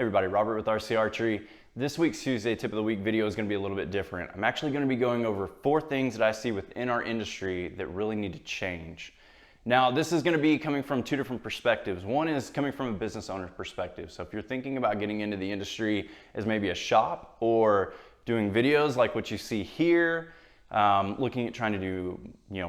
everybody, Robert with RC Archery. This week's Tuesday Tip of the Week video is going to be a little bit different. I'm actually going to be going over 4 things that I see within our industry that really need to change. Now, this is going to be coming from 2 different perspectives. One is coming from a business owner's perspective. So if you're thinking about getting into the industry as maybe a shop or doing videos like what you see here, looking at trying to do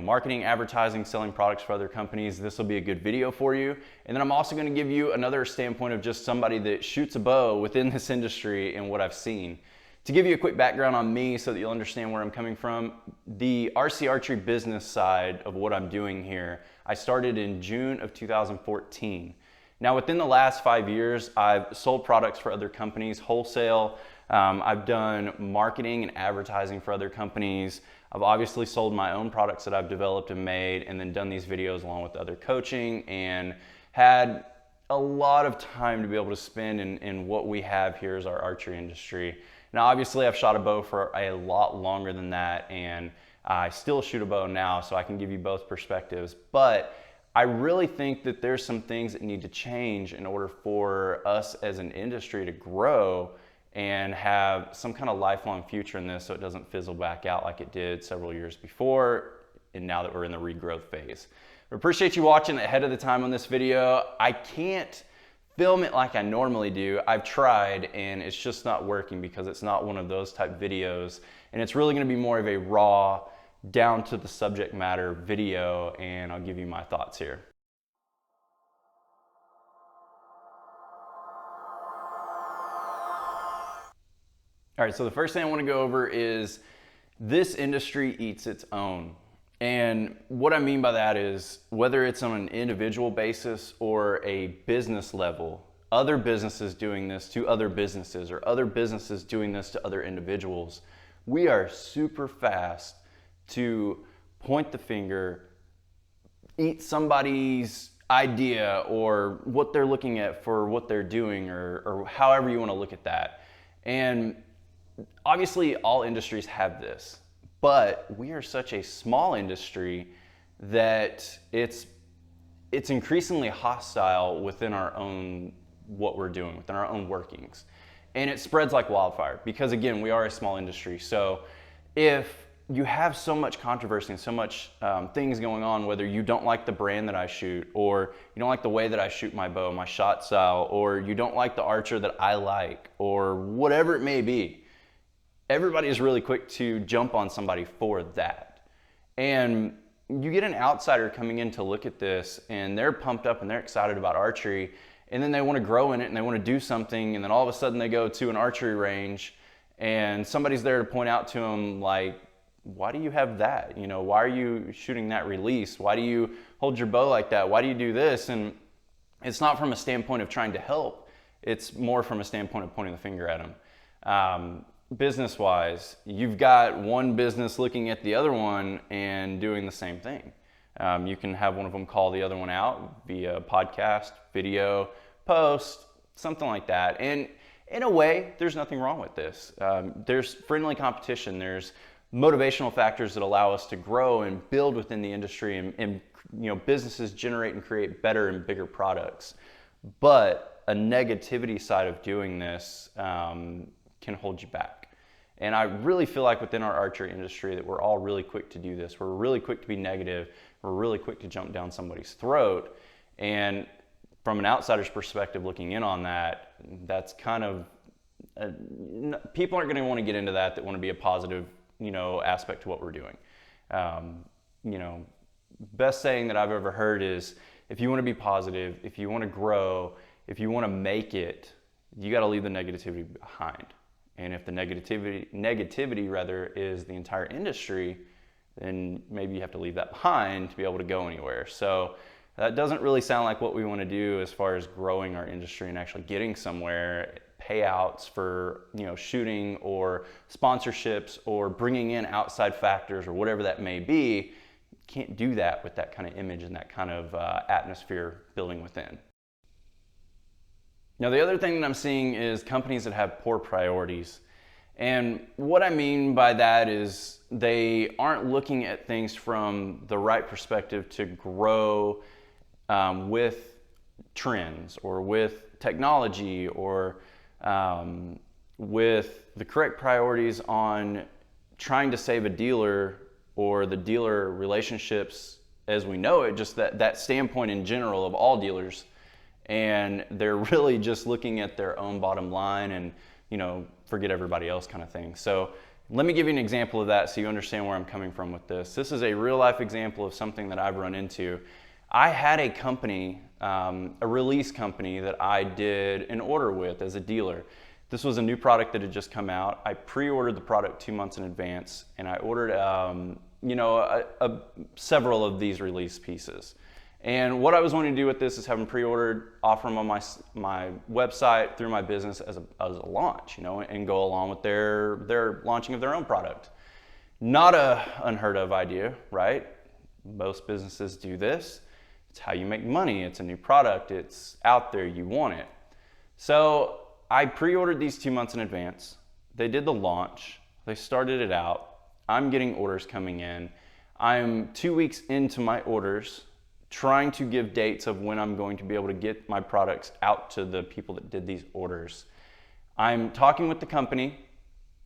marketing, advertising, selling products for other companies, this will be a good video for you. And then I'm also going to give you another standpoint of just somebody that shoots a bow within this industry and what I've seen. To give you a quick background on me so that you'll understand where I'm coming from, the RC Archery business side of what I'm doing here, I started in June of 2014. Now within the last 5 years, I've sold products for other companies, wholesale. I've done marketing and advertising for other companies. I've obviously sold my own products that I've developed and made, and then done these videos along with other coaching, and had a lot of time to be able to spend in what we have here as our archery industry. Now obviously I've shot a bow for a lot longer than that, and I still shoot a bow now, so I can give you both perspectives. But I really think that there's some things that need to change in order for us as an industry to grow and have some kind of lifelong future in this, so it doesn't fizzle back out like it did several years before, and now that we're in the regrowth phase. I appreciate you watching ahead of the time on this video. I can't film it like I normally do. I've tried, and it's just not working because it's not one of those type videos, and it's really going to be more of a raw, down to the subject matter video, and I'll give you my thoughts here. All right, so the first thing I want to go over is this industry eats its own. And what I mean by that is whether it's on an individual basis or a business level, other businesses doing this to other businesses or other businesses doing this to other individuals, we are super fast to point the finger, eat somebody's idea or what they're looking at for what they're doing, or however you want to look at that. And obviously all industries have this, but we are such a small industry that it's increasingly hostile within our own, what we're doing, within our own workings. And it spreads like wildfire because, again, we are a small industry. So if you have so much controversy and so much things going on, whether you don't like the brand that I shoot, or you don't like the way that I shoot my bow, my shot style, or you don't like the archer that I like, or whatever it may be, everybody is really quick to jump on somebody for that. And you get an outsider coming in to look at this, and they're pumped up and they're excited about archery, and then they want to grow in it and they want to do something, and then all of a sudden they go to an archery range and somebody's there to point out to them, like, why do you have that? Why are you shooting that release? Why do you hold your bow like that? Why do you do this? And it's not from a standpoint of trying to help. It's more from a standpoint of pointing the finger at them. Business-wise, you've got one business looking at the other one and doing the same thing. You can have one of them call the other one out via podcast, video, post, something like that. And in a way, there's nothing wrong with this. There's friendly competition. There's motivational factors that allow us to grow and build within the industry, and businesses generate and create better and bigger products. But a negativity side of doing this can hold you back. And I really feel like within our archery industry that we're all really quick to do this. We're really quick to be negative. We're really quick to jump down somebody's throat. And from an outsider's perspective looking in on that, that's kind of, people aren't going to want to get into that want to be a positive aspect to what we're doing. Best saying that I've ever heard is, if you want to be positive, if you want to grow, if you want to make it, you got to leave the negativity behind. And if the negativity rather is the entire industry, then maybe you have to leave that behind to be able to go anywhere. So that doesn't really sound like what we want to do as far as growing our industry and actually getting somewhere. Payouts for shooting, or sponsorships, or bringing in outside factors, or whatever that may be. Can't do that with that kind of image and that kind of atmosphere building within. Now the other thing that I'm seeing is companies that have poor priorities. And what I mean by that is they aren't looking at things from the right perspective to grow with trends or with technology or with the correct priorities on trying to save a dealer or the dealer relationships as we know it, just that standpoint in general of all dealers. And they're really just looking at their own bottom line and, forget everybody else kind of thing. So let me give you an example of that so you understand where I'm coming from with this. This is a real life example of something that I've run into. I had a company, a release company that I did an order with as a dealer. This was a new product that had just come out. I pre-ordered the product 2 months in advance, and I ordered, several of these release pieces. And what I was wanting to do with this is have them pre-ordered, offer them on my website through my business as a launch, and go along with their launching of their own product. Not a unheard of idea, right? Most businesses do this. It's how you make money. It's a new product. It's out there. You want it. So I pre-ordered these 2 months in advance. They did the launch. They started it out. I'm getting orders coming in. I'm 2 weeks into my orders, trying to give dates of when I'm going to be able to get my products out to the people that did these orders. I'm talking with the company,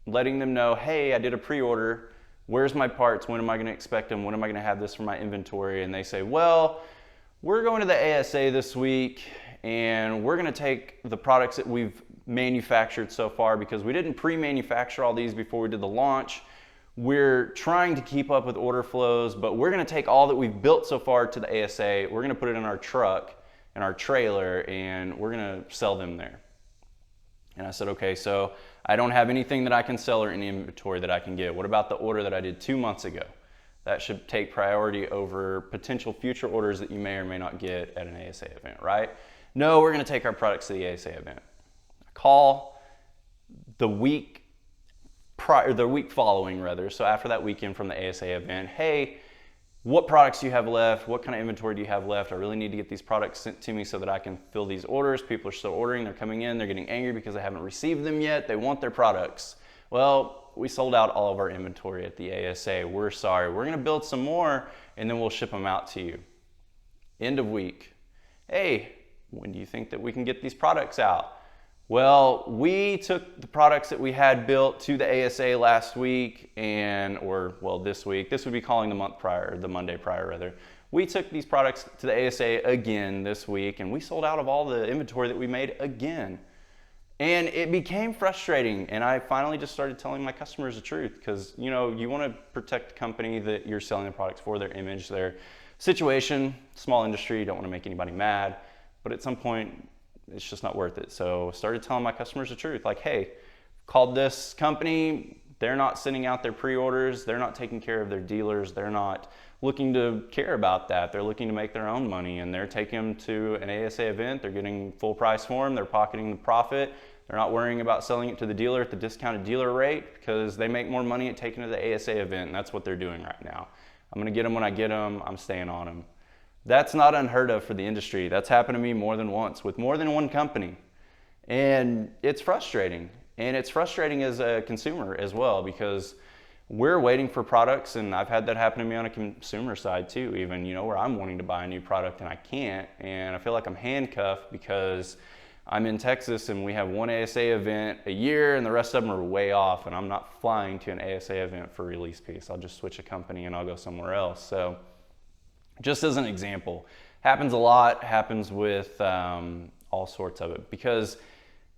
letting them know, hey, I did a pre-order. Where's my parts? When am I going to expect them? When am I going to have this for my inventory? And they say, well, we're going to the ASA this week, and we're going to take the products that we've manufactured so far because we didn't pre-manufacture all these before we did the launch. We're trying to keep up with order flows, but we're going to take all that we've built so far to the ASA, we're going to put it in our truck and our trailer, and we're going to sell them there. And I said, okay, so I don't have anything that I can sell or any inventory that I can get. What about the order that I did 2 months ago? That should take priority over potential future orders that you may or may not get at an ASA event, right? No, we're going to take our products to the ASA event. I call the week following, so after that weekend from the ASA event, hey, what products do you have left? What kind of inventory do you have left? I really need to get these products sent to me so that I can fill these orders. People are still ordering, they're coming in, they're getting angry because they haven't received them yet. They want their products. Well, we sold out all of our inventory at the ASA. We're sorry. We're going to build some more and then we'll ship them out to you. End of week. Hey, when do you think that we can get these products out? Well, we took the products that we had built to the ASA last week this week. This would be calling the Monday prior rather. We took these products to the ASA again this week and we sold out of all the inventory that we made again. And it became frustrating, and I finally just started telling my customers the truth because, you want to protect the company that you're selling the products for, their image, their situation. Small industry, you don't want to make anybody mad, but at some point, it's just not worth it. So I started telling my customers the truth, like, hey, called this company, they're not sending out their pre-orders, they're not taking care of their dealers, they're not looking to care about that. They're looking to make their own money, and they're taking them to an ASA event, they're getting full price for them, they're pocketing the profit, they're not worrying about selling it to the dealer at the discounted dealer rate because they make more money at taking it to the ASA event, and that's what they're doing right now. I'm gonna get them when I get them, I'm staying on them. That's not unheard of for the industry. That's happened to me more than once with more than one company. And it's frustrating. And it's frustrating as a consumer as well because we're waiting for products, and I've had that happen to me on a consumer side too, even, where I'm wanting to buy a new product and I can't. And I feel like I'm handcuffed because I'm in Texas and we have one ASA event a year and the rest of them are way off, and I'm not flying to an ASA event for release piece. I'll just switch a company and I'll go somewhere else. So just as an example, happens a lot, happens with all sorts of it, because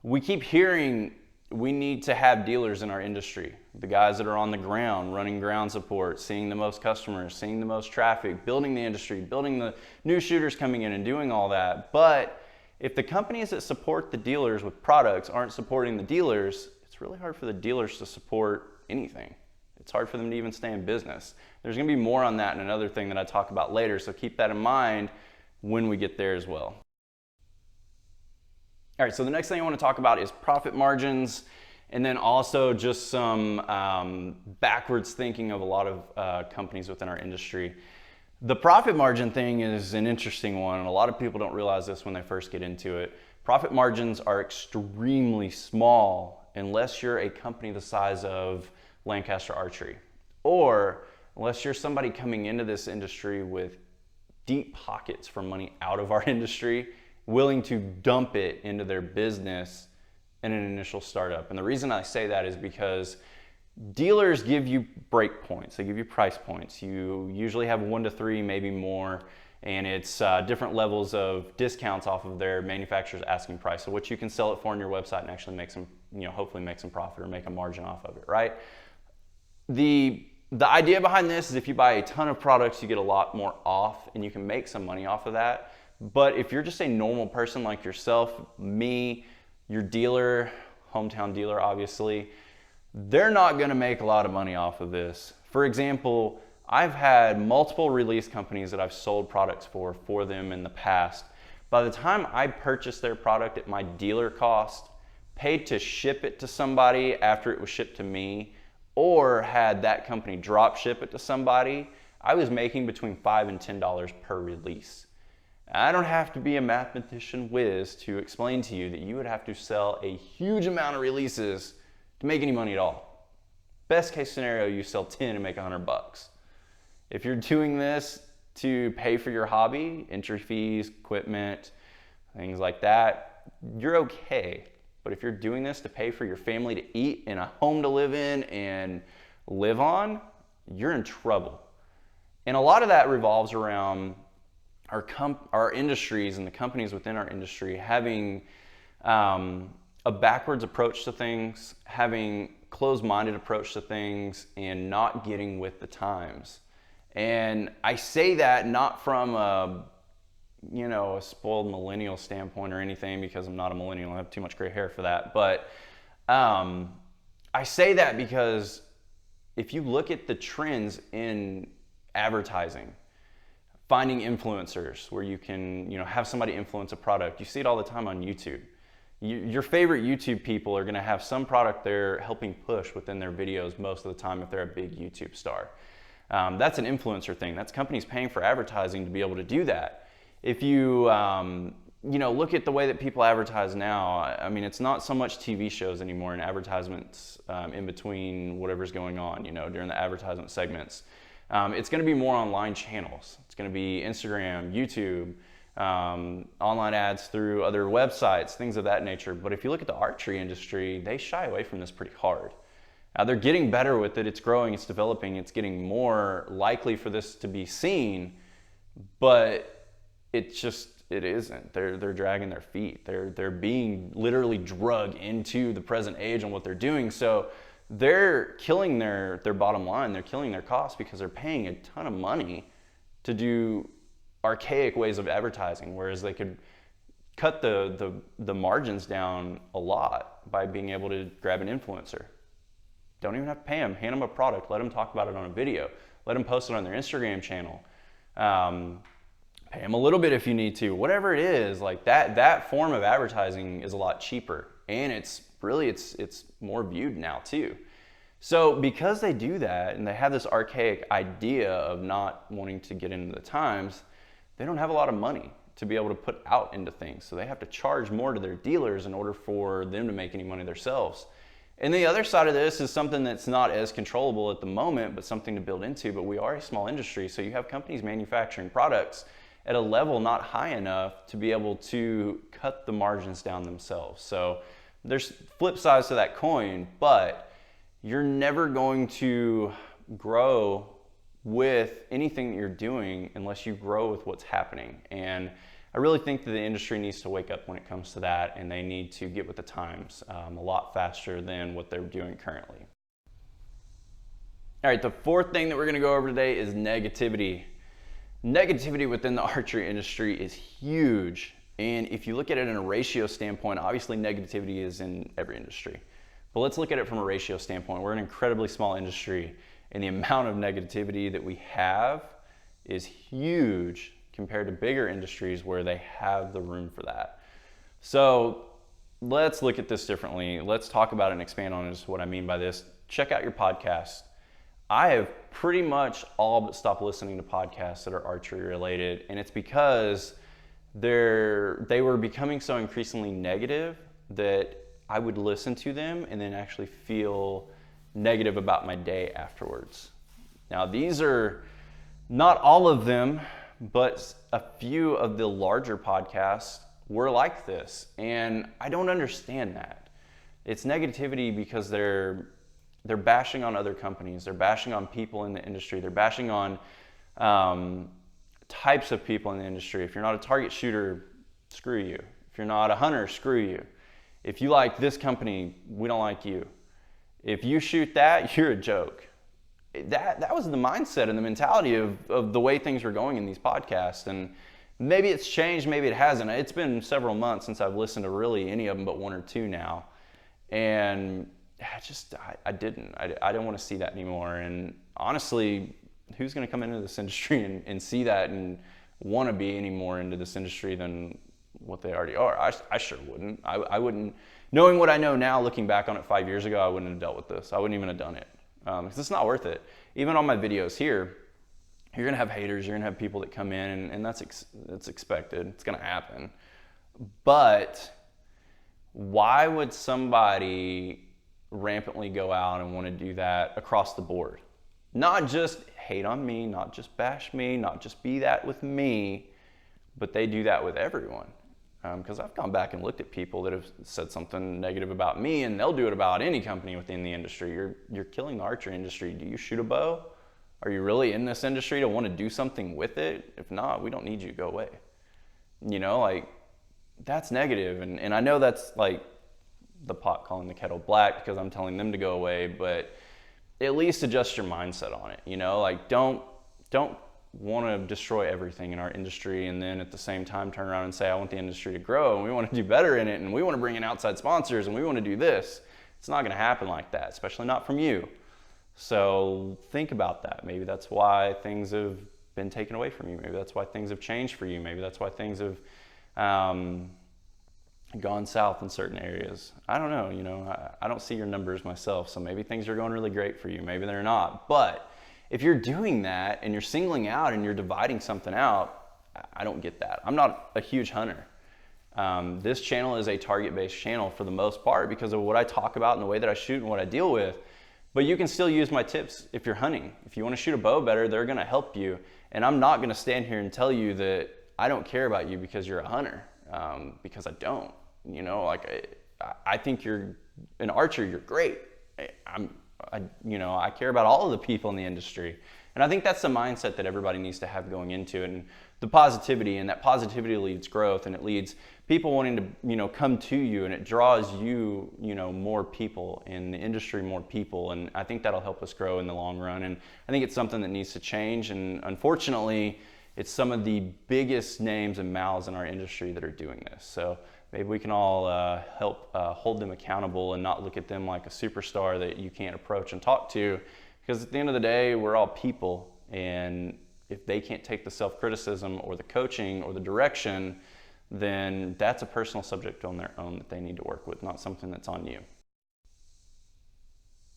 we keep hearing we need to have dealers in our industry, the guys that are on the ground, running ground support, seeing the most customers, seeing the most traffic, building the industry, building the new shooters coming in and doing all that. But if the companies that support the dealers with products aren't supporting the dealers, it's really hard for the dealers to support anything. It's hard for them to even stay in business. There's going to be more on that and another thing that I talk about later, so keep that in mind when we get there as well. All right, so the next thing I want to talk about is profit margins, and then also just some backwards thinking of a lot of companies within our industry. The profit margin thing is an interesting one, and a lot of people don't realize this when they first get into it. Profit margins are extremely small unless you're a company the size of Lancaster Archery, or unless you're somebody coming into this industry with deep pockets for money out of our industry, willing to dump it into their business in an initial startup. And the reason I say that is because dealers give you break points. They give you price points. You usually have 1 to 3, maybe more, and it's different levels of discounts off of their manufacturer's asking price. So what you can sell it for on your website and actually make some, hopefully make some profit or make a margin off of it, right? The idea behind this is if you buy a ton of products, you get a lot more off and you can make some money off of that. But if you're just a normal person like yourself, me, your dealer, hometown dealer obviously, they're not gonna make a lot of money off of this. For example, I've had multiple release companies that I've sold products for them in the past. By the time I purchased their product at my dealer cost, paid to ship it to somebody after it was shipped to me, or had that company drop ship it to somebody, I was making between $5 and $10 per release. I don't have to be a mathematician whiz to explain to you that you would have to sell a huge amount of releases to make any money at all. Best case scenario, you sell 10 and make $100. If you're doing this to pay for your hobby, entry fees, equipment, things like that, you're okay. But if you're doing this to pay for your family to eat and a home to live in and live on, you're in trouble. And a lot of that revolves around our industries and the companies within our industry having a backwards approach to things, having closed-minded approach to things, and not getting with the times. And I say that not from a spoiled millennial standpoint or anything, because I'm not a millennial. I have too much gray hair for that. But I say that because if you look at the trends in advertising, finding influencers where you can have somebody influence a product, you see it all the time on YouTube. Your favorite YouTube people are going to have some product they're helping push within their videos most of the time if they're a big YouTube star. That's an influencer thing. That's companies paying for advertising to be able to do that. If you look at the way that people advertise now, I mean, it's not so much TV shows anymore and advertisements in between whatever's going on, during the advertisement segments. It's going to be more online channels. It's going to be Instagram, YouTube, online ads through other websites, things of that nature. But if you look at the archery industry, they shy away from this pretty hard. They're getting better with it. It's growing, it's developing, it's getting more likely for this to be seen, but it isn't. They're dragging their feet. They're being literally drugged into the present age on what they're doing. So they're killing their bottom line. They're killing their costs because they're paying a ton of money to do archaic ways of advertising, whereas they could cut the margins down a lot by being able to grab an influencer. Don't even have to pay them. Hand them a product. Let them talk about it on a video. Let them post it on their Instagram channel. Pay them a little bit if you need to. Whatever it is, like that form of advertising is a lot cheaper, and it's more viewed now too. So because they do that and they have this archaic idea of not wanting to get into the times, they don't have a lot of money to be able to put out into things. So they have to charge more to their dealers in order for them to make any money themselves. And the other side of this is something that's not as controllable at the moment, but something to build into. But we are a small industry, so you have companies manufacturing products at a level not high enough to be able to cut the margins down themselves. So there's flip sides to that coin, but you're never going to grow with anything that you're doing unless you grow with what's happening. And I really think that the industry needs to wake up when it comes to that, and they need to get with the times a lot faster than what they're doing currently. All right, the fourth thing that we're gonna go over today is negativity. Negativity within the archery industry is huge. And if you look at it in a ratio standpoint, obviously negativity is in every industry. But let's look at it from a ratio standpoint. We're an incredibly small industry, and the amount of negativity that we have is huge compared to bigger industries where they have the room for that. So let's look at this differently. Let's talk about it and expand on just what I mean by this. Check out your podcast. I have pretty much all but stopped listening to podcasts that are archery related, and it's because they were becoming so increasingly negative that I would listen to them and then actually feel negative about my day afterwards. Now, these are not all of them, but a few of the larger podcasts were like this, and I don't understand that. It's negativity because they're bashing on other companies. They're bashing on people in the industry. They're bashing on types of people in the industry. If you're not a target shooter, screw you. If you're not a hunter, screw you. If you like this company, we don't like you. If you shoot that, you're a joke. That was the mindset and the mentality of the way things were going in these podcasts. And maybe it's changed, maybe it hasn't. It's been several months since I've listened to really any of them but one or two now. And I didn't want to see that anymore. And honestly, who's going to come into this industry and see that and want to be any more into this industry than what they already are? I sure wouldn't. I wouldn't. Knowing what I know now, looking back on it 5 years ago, I wouldn't have dealt with this. I wouldn't even have done it because it's not worth it. Even on my videos here, you're going to have haters. You're going to have people that come in, and that's expected. It's going to happen. But why would somebody rampantly go out and want to do that across the board? Not just hate on me, not just bash me, not just be that with me, but they do that with everyone. Because I've gone back and looked at people that have said something negative about me, and they'll do it about any company within the industry. You're killing the archery industry. Do you shoot a bow? Are you really in this industry to want to do something with it? If not, we don't need you. Go away. You know, like, that's negative. And I know that's like the pot calling the kettle black because I'm telling them to go away, but at least adjust your mindset on it. You know, like, don't want to destroy everything in our industry and then at the same time turn around and say, I want the industry to grow and we want to do better in it and we want to bring in outside sponsors and we want to do this. It's not going to happen like that, especially not from you. So think about that. Maybe that's why things have been taken away from you. Maybe that's why things have changed for you. Maybe that's why things have gone south in certain areas. I don't know. You know, I don't see your numbers myself, so maybe things are going really great for you. Maybe they're not. But if you're doing that and you're singling out and you're dividing something out, I don't get that. I'm not a huge hunter. This channel is a target-based channel for the most part because of what I talk about and the way that I shoot and what I deal with. But you can still use my tips if you're hunting. If you want to shoot a bow better, they're going to help you. And I'm not going to stand here and tell you that I don't care about you because you're a hunter, because I don't. You know, like I think you're an archer. You're great. I care about all of the people in the industry. And I think that's the mindset that everybody needs to have going into it, and the positivity, and that positivity leads growth, and it leads people wanting to, come to you, and it draws you, more people in the industry, more people. And I think that'll help us grow in the long run. And I think it's something that needs to change. And unfortunately, it's some of the biggest names and mouths in our industry that are doing this. So maybe we can all help hold them accountable and not look at them like a superstar that you can't approach and talk to. Because at the end of the day, we're all people. And if they can't take the self-criticism or the coaching or the direction, then that's a personal subject on their own that they need to work with, not something that's on you.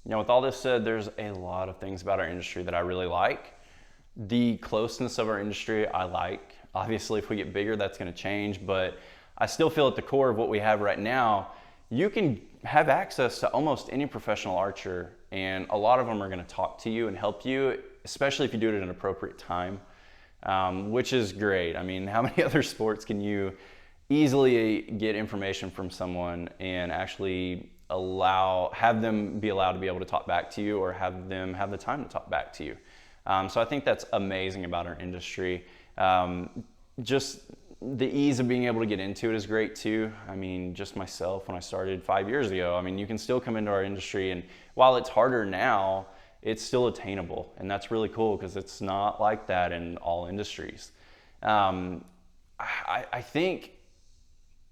With all this said, there's a lot of things about our industry that I really like. The closeness of our industry, I like. Obviously, if we get bigger, that's going to change, but I still feel at the core of what we have right now, you can have access to almost any professional archer, and a lot of them are going to talk to you and help you, especially if you do it at an appropriate time, which is great. I mean, how many other sports can you easily get information from someone and actually have them be allowed to be able to talk back to you, or have them have the time to talk back to you? So I think that's amazing about our industry. Just the ease of being able to get into it is great too. I mean, just myself, when I started 5 years ago, I mean, you can still come into our industry, and while it's harder now, it's still attainable. And that's really cool because it's not like that in all industries. I think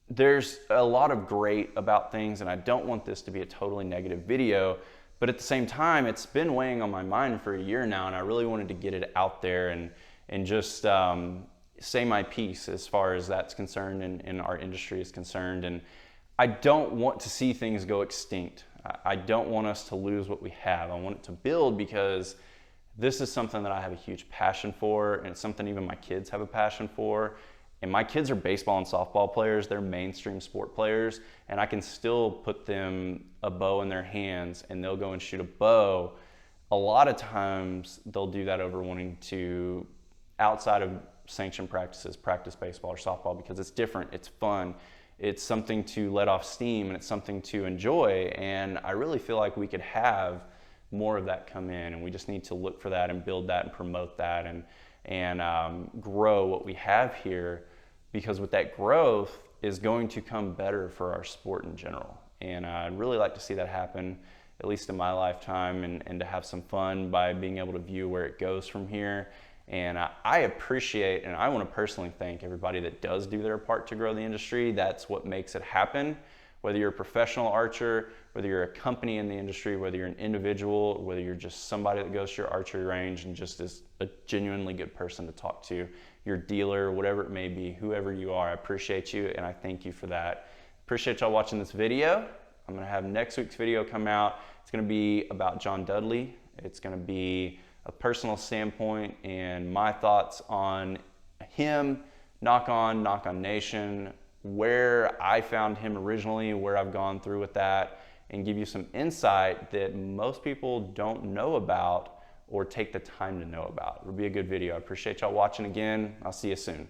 there's a lot of great about things, and I don't want this to be a totally negative video, but at the same time, it's been weighing on my mind for a year now, and I really wanted to get it out there and just say my piece as far as that's concerned and our industry is concerned. And I don't want to see things go extinct. I don't want us to lose what we have. I want it to build, because this is something that I have a huge passion for, and it's something even my kids have a passion for. And my kids are baseball and softball players. They're mainstream sport players, and I can still put them a bow in their hands and they'll go and shoot a bow. A lot of times they'll do that over wanting to, outside of sanctioned practices, practice baseball or softball, because it's different, it's fun, It's something to let off steam, and it's something to enjoy. And I really feel like we could have more of that come in, and we just need to look for that and build that and promote that and grow what we have here, because with that growth is going to come better for our sport in general. And I'd really like to see that happen, at least in my lifetime, and to have some fun by being able to view where it goes from here. And I appreciate, and I want to personally thank everybody that does do their part to grow the industry. That's what makes it happen. Whether you're a professional archer, whether you're a company in the industry, whether you're an individual, whether you're just somebody that goes to your archery range and just is a genuinely good person to talk to, your dealer, whatever it may be, whoever you are, I appreciate you and I thank you for that. Appreciate y'all watching this video. I'm gonna have next week's video come out. It's gonna be about John Dudley. It's gonna be a personal standpoint and my thoughts on him, Knock On Nation, where I found him originally, where I've gone through with that, and give you some insight that most people don't know about or take the time to know about. It'll be a good video. I appreciate y'all watching again. I'll see you soon.